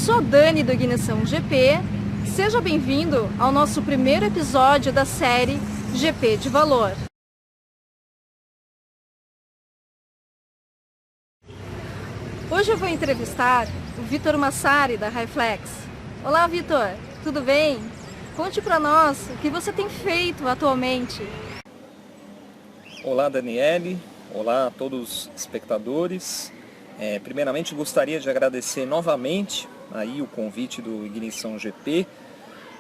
sou a Dani do Ignição GP. Seja bem-vindo ao nosso primeiro episódio da série GP de Valor. Hoje eu vou entrevistar o Vitor Massari, da Highflex. Olá, Vitor, tudo bem? Conte para nós o que você tem feito atualmente. Olá, Daniele. Olá a todos os espectadores. Primeiramente, gostaria de agradecer novamente aí o convite do Ignição GP,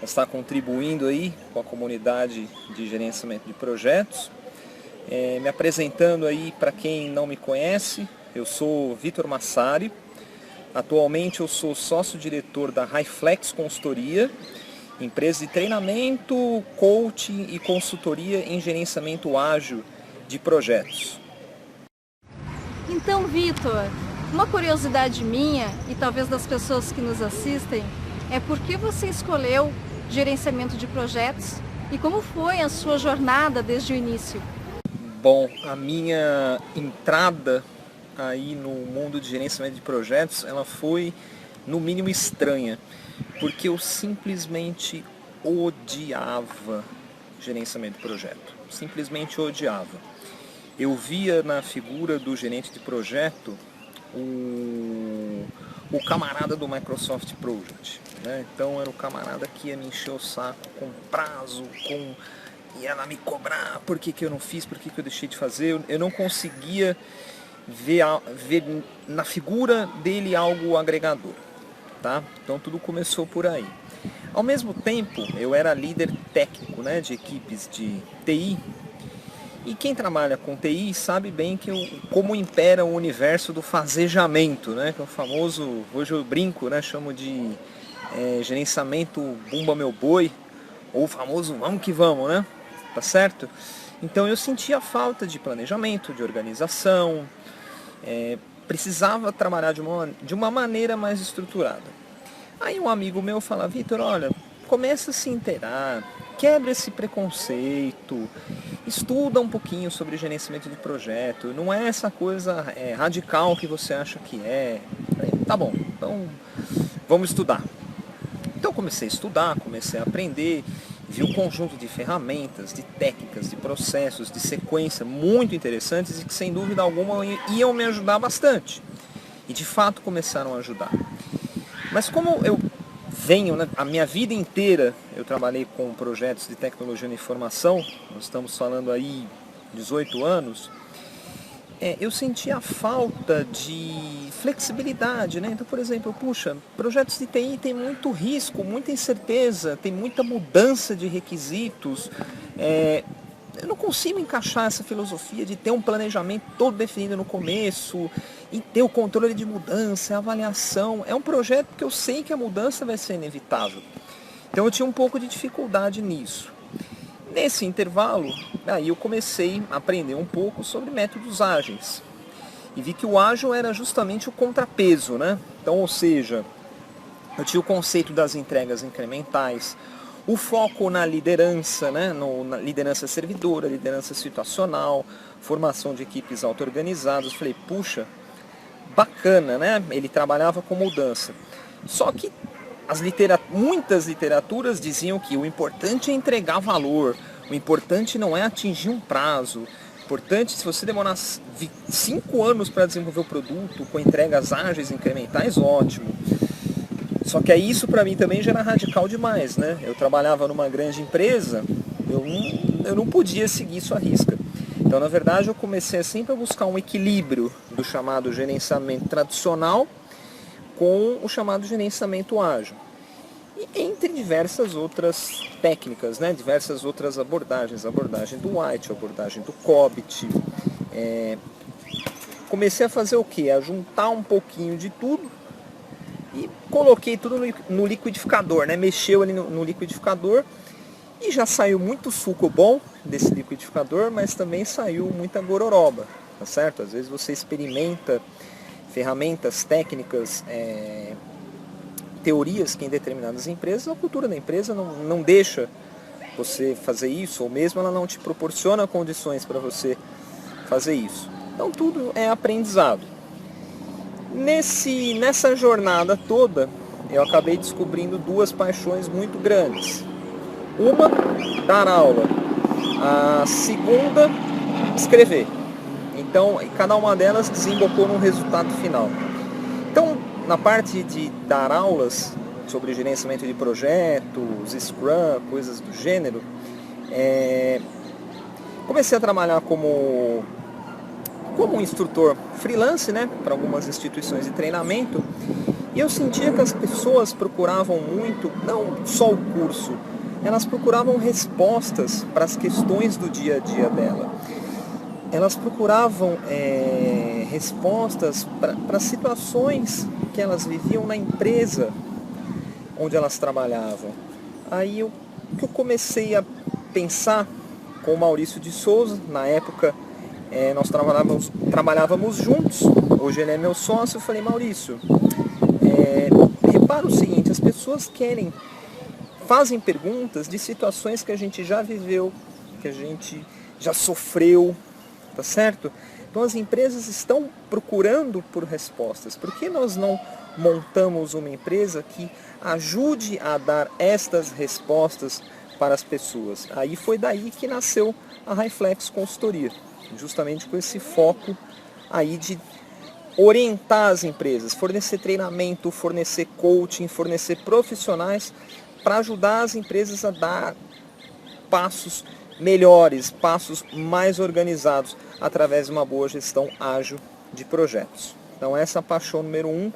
está contribuindo aí com a comunidade de gerenciamento de projetos. Me apresentando aí para quem não me conhece, eu sou Vitor Massari. Atualmente eu sou sócio-diretor da Highflex Consultoria, empresa de treinamento, coaching e consultoria em gerenciamento ágil de projetos. Então, Vitor, uma curiosidade minha e talvez das pessoas que nos assistem é por que você escolheu gerenciamento de projetos e como foi a sua jornada desde o início? Bom, a minha entrada aí no mundo de gerenciamento de projetos, ela foi no mínimo estranha, porque eu simplesmente odiava gerenciamento de projeto, simplesmente odiava. Eu via na figura do gerente de projeto o camarada do Microsoft Project, né? Então era o camarada que ia me encher o saco com prazo, ia lá me cobrar por que eu não fiz, por que eu deixei de fazer. Eu não conseguia ver na figura dele algo agregador, tá? Então tudo começou por aí. Ao mesmo tempo, eu era líder técnico, né, de equipes de TI. E quem trabalha com TI sabe bem como impera o universo do fazejamento, né? Que é o famoso, hoje eu brinco, né? Chamo de gerenciamento bumba meu boi, ou o famoso vamos que vamos, né? Tá certo? Então eu sentia falta de planejamento, de organização, precisava trabalhar de uma maneira mais estruturada. Aí um amigo meu fala, Vitor, olha, começa a se inteirar, quebra esse preconceito, estuda um pouquinho sobre gerenciamento de projeto, não é essa coisa radical que você acha que é. Tá bom, então vamos estudar. Então comecei a estudar, comecei a aprender, vi um conjunto de ferramentas, de técnicas, de processos, de sequência muito interessantes e que sem dúvida alguma iam me ajudar bastante. E de fato começaram a ajudar. Mas como eu venho, né, a minha vida inteira eu trabalhei com projetos de tecnologia da informação, nós estamos falando aí 18 anos, eu senti a falta de flexibilidade, né? Então, por exemplo, projetos de TI tem muito risco, muita incerteza, tem muita mudança de requisitos. Eu não consigo encaixar essa filosofia de ter um planejamento todo definido no começo e ter o controle de mudança, a avaliação. É um projeto que eu sei que a mudança vai ser inevitável. Então eu tinha um pouco de dificuldade nisso. Nesse intervalo, aí eu comecei a aprender um pouco sobre métodos ágeis. E vi que o ágil era justamente o contrapeso, né? Então, ou seja, eu tinha o conceito das entregas incrementais, o foco na liderança, né? Na liderança servidora, liderança situacional, formação de equipes auto-organizadas. Falei, puxa, bacana, né? Ele trabalhava com mudança. Só que muitas literaturas diziam que o importante é entregar valor, o importante não é atingir um prazo. O importante, se você demorar 5 anos para desenvolver o produto com entregas ágeis incrementais, ótimo. Só que aí isso para mim também já era radical demais, né? Eu trabalhava numa grande empresa, eu não podia seguir isso à risca. Então, na verdade, eu comecei sempre a buscar um equilíbrio do chamado gerenciamento tradicional com o chamado gerenciamento ágil. E entre diversas outras técnicas, né? Diversas outras abordagens, abordagem do White, abordagem do COBIT. Comecei a fazer o quê? A juntar um pouquinho de tudo e coloquei tudo no liquidificador, né? Mexeu ali no liquidificador e já saiu muito suco bom desse liquidificador, mas também saiu muita gororoba, tá certo? Às vezes você experimenta ferramentas, técnicas, teorias que em determinadas empresas, a cultura da empresa não deixa você fazer isso, ou mesmo ela não te proporciona condições para você fazer isso. Então tudo é aprendizado. Nessa jornada toda, eu acabei descobrindo duas paixões muito grandes. Uma, dar aula. A segunda, escrever. Então, cada uma delas desembocou num resultado final. Então, na parte de dar aulas sobre gerenciamento de projetos, Scrum, coisas do gênero, comecei a trabalhar como um instrutor freelance, né, para algumas instituições de treinamento, e eu sentia que as pessoas procuravam muito, não só o curso, elas procuravam respostas para as questões do dia a dia dela. Elas procuravam respostas para situações que elas viviam na empresa onde elas trabalhavam. Aí eu comecei a pensar com o Maurício de Souza, na época nós trabalhávamos juntos, hoje ele é meu sócio. Eu falei: Maurício, repara o seguinte, as pessoas fazem perguntas de situações que a gente já viveu, que a gente já sofreu, tá certo? Então as empresas estão procurando por respostas. Por que nós não montamos uma empresa que ajude a dar estas respostas para as pessoas? Aí foi daí que nasceu a Highflex Consultoria, justamente com esse foco aí de orientar as empresas, fornecer treinamento, fornecer coaching, fornecer profissionais para ajudar as empresas a dar passos melhores, passos mais organizados, através de uma boa gestão ágil de projetos. Então essa é a paixão número 1,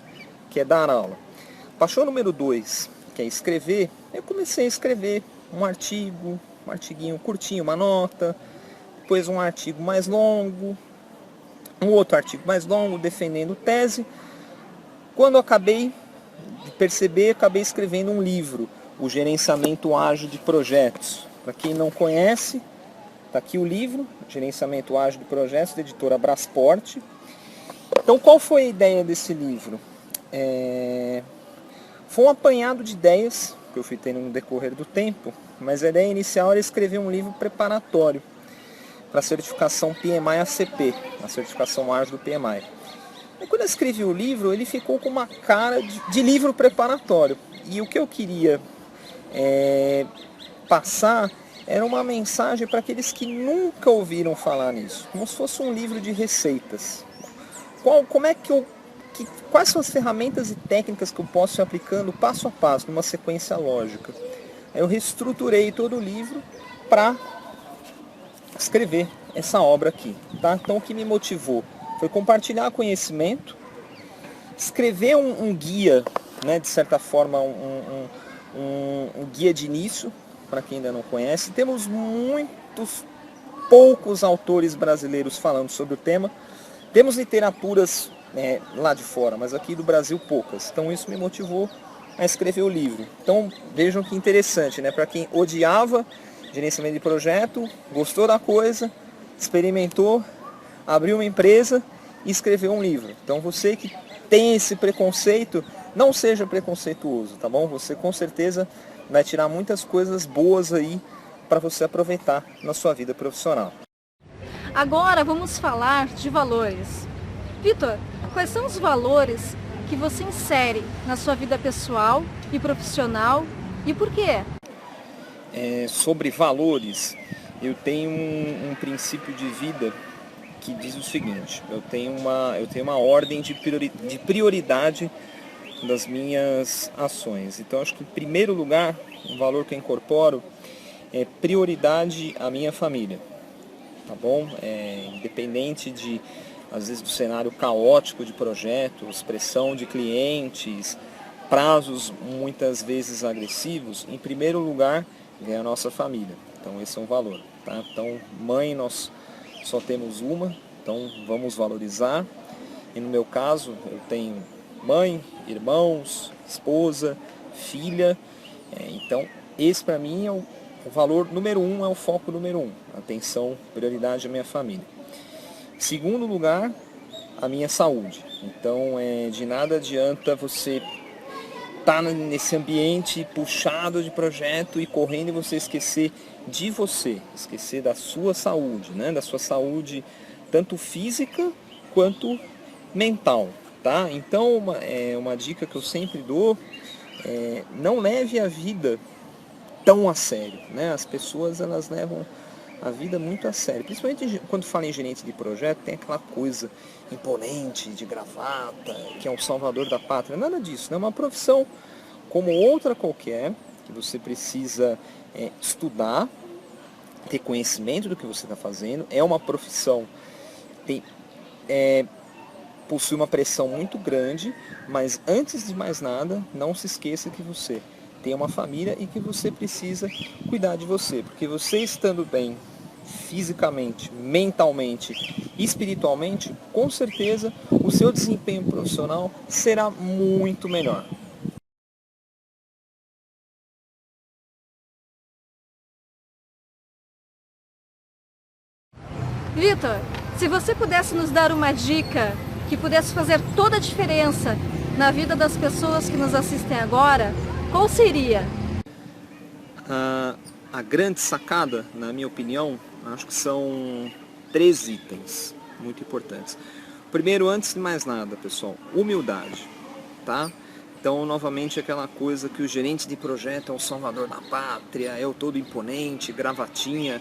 que é dar aula. Paixão número 2, que é escrever. Eu comecei a escrever um artiguinho curtinho, uma nota, depois um artigo mais longo, um outro artigo mais longo, defendendo tese. Quando eu acabei de perceber, acabei escrevendo um livro, O Gerenciamento Ágil de Projetos. Para quem não conhece, está aqui o livro, Gerenciamento Ágil de Projetos, da editora Brasport. Então, qual foi a ideia desse livro? Foi um apanhado de ideias que eu fui tendo no decorrer do tempo, mas a ideia inicial era escrever um livro preparatório para a certificação PMI-ACP, a certificação ágil do PMI. E quando eu escrevi o livro, ele ficou com uma cara de livro preparatório. E o que eu queria passar era uma mensagem para aqueles que nunca ouviram falar nisso, como se fosse um livro de receitas. Quais são as ferramentas e técnicas que eu posso ir aplicando passo a passo, numa sequência lógica? Eu reestruturei todo o livro para escrever essa obra aqui, tá? Então o que me motivou foi compartilhar conhecimento, escrever um guia, né, de certa forma um guia de início, para quem ainda não conhece. Temos poucos autores brasileiros falando sobre o tema. Temos literaturas lá de fora, mas aqui do Brasil poucas. Então isso me motivou a escrever o livro. Então vejam que interessante, né? Para quem odiava gerenciamento de projeto, gostou da coisa, experimentou, abriu uma empresa e escreveu um livro. Então você que tem esse preconceito, não seja preconceituoso, tá bom? Você com certeza vai tirar muitas coisas boas aí para você aproveitar na sua vida profissional. Agora vamos falar de valores. Vitor, quais são os valores que você insere na sua vida pessoal e profissional e por quê? Sobre valores, eu tenho um princípio de vida que diz o seguinte: eu tenho uma ordem de prioridade das minhas ações. Então acho que em primeiro lugar, um valor que eu incorporo é prioridade à minha família, tá bom? Independente às vezes do cenário caótico de projetos, pressão de clientes, prazos muitas vezes agressivos, em primeiro lugar vem a nossa família. Então esse é um valor, tá? Então mãe nós só temos uma, então vamos valorizar. E no meu caso eu tenho mãe, irmãos, esposa, filha. Então esse para mim é o valor número 1, é o foco número 1. Atenção, prioridade à minha família. Segundo lugar, a minha saúde. Então de nada adianta você estar nesse ambiente puxado de projeto e correndo e você esquecer de você, esquecer da sua saúde, né? Da sua saúde tanto física quanto mental, tá? Então uma dica que eu sempre dou não leve a vida tão a sério, né? As pessoas, elas levam a vida muito a sério. Principalmente quando fala em gerente de projeto, tem aquela coisa imponente, de gravata, que é um salvador da pátria. Nada disso, né? É uma profissão como outra qualquer, que você precisa estudar, ter conhecimento do que você está fazendo. É uma profissão que possui uma pressão muito grande, mas antes de mais nada, não se esqueça que você tem uma família e que você precisa cuidar de você, porque você estando bem fisicamente, mentalmente e espiritualmente, com certeza o seu desempenho profissional será muito melhor. Vitor, se você pudesse nos dar uma dica que pudesse fazer toda a diferença na vida das pessoas que nos assistem agora, qual seria? A grande sacada, na minha opinião, acho que são 3 itens muito importantes. Primeiro, antes de mais nada, pessoal, humildade, tá? Então, novamente, aquela coisa que o gerente de projeto é o salvador da pátria, é o todo imponente, gravatinha.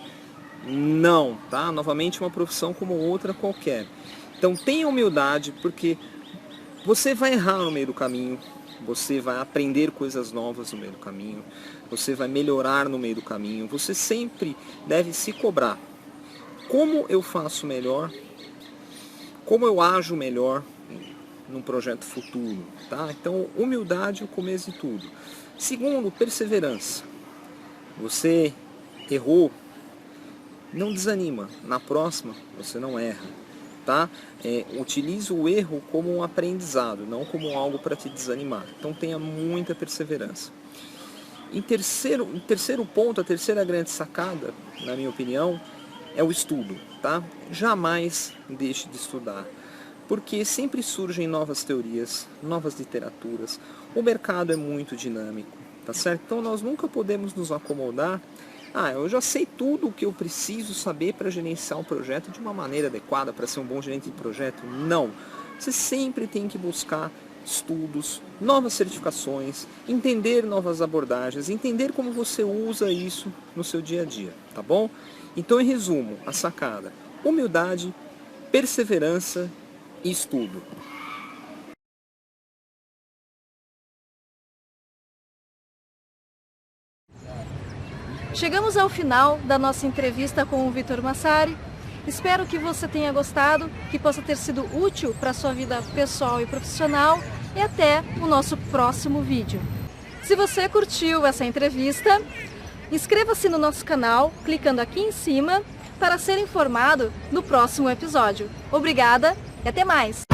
Não, tá? Novamente, uma profissão como outra qualquer. Então, tenha humildade, porque você vai errar no meio do caminho, você vai aprender coisas novas no meio do caminho, você vai melhorar no meio do caminho, você sempre deve se cobrar. Como eu faço melhor? Como eu ajo melhor num projeto futuro? Tá? Então, humildade é o começo de tudo. Segundo, perseverança. Você errou, não desanima. Na próxima, você não erra. Tá? Utilize o erro como um aprendizado, não como algo para te desanimar. Então tenha muita perseverança. Em terceiro ponto, a terceira grande sacada, na minha opinião, é o estudo. Tá? Jamais deixe de estudar, porque sempre surgem novas teorias, novas literaturas. O mercado é muito dinâmico, tá certo? Então nós nunca podemos nos acomodar. Eu já sei tudo o que eu preciso saber para gerenciar um projeto de uma maneira adequada, para ser um bom gerente de projeto. Não. Você sempre tem que buscar estudos, novas certificações, entender novas abordagens, entender como você usa isso no seu dia a dia, tá bom? Então, em resumo, a sacada: humildade, perseverança e estudo. Chegamos ao final da nossa entrevista com o Vitor Massari. Espero que você tenha gostado, que possa ter sido útil para a sua vida pessoal e profissional, e até o nosso próximo vídeo. Se você curtiu essa entrevista, inscreva-se no nosso canal, clicando aqui em cima, para ser informado no próximo episódio. Obrigada e até mais!